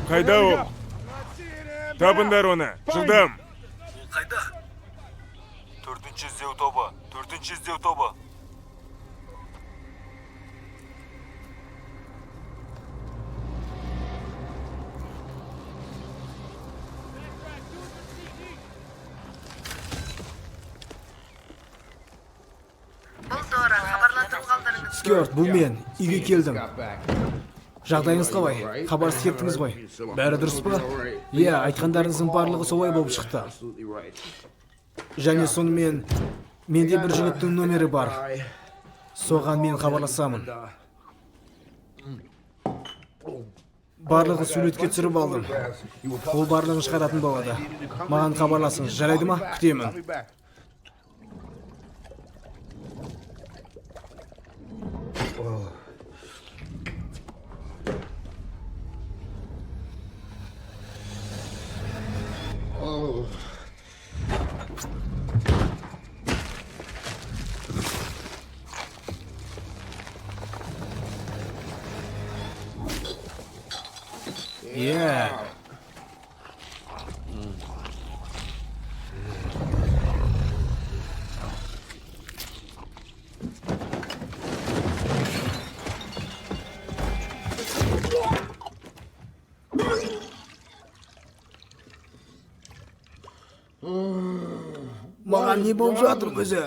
Қайда ол? Табындар оны. Жылдам. Қайда? Төртінші іздеу тобы. Бұл Дора, хабарлатып қалдырыңыз. Стюарт, бұл мен. Үйге келдім. Жағдайыңыз қалай? Хабарсыз кеттіңіз ғой. Бәрі дұрыс па? Иә, айтқандарыңыздың барлығы солай болып шықты. Және сонымен менде бір жігіттің нөмері бар. Соған мен хабарласамын. Барлығы суретке түсіріп алдым. Ол барлығын шығаратын болады. Маған хабарласыңыз, жарайды ма? Күтемін. Иә. Маған не болып жатыр өзі?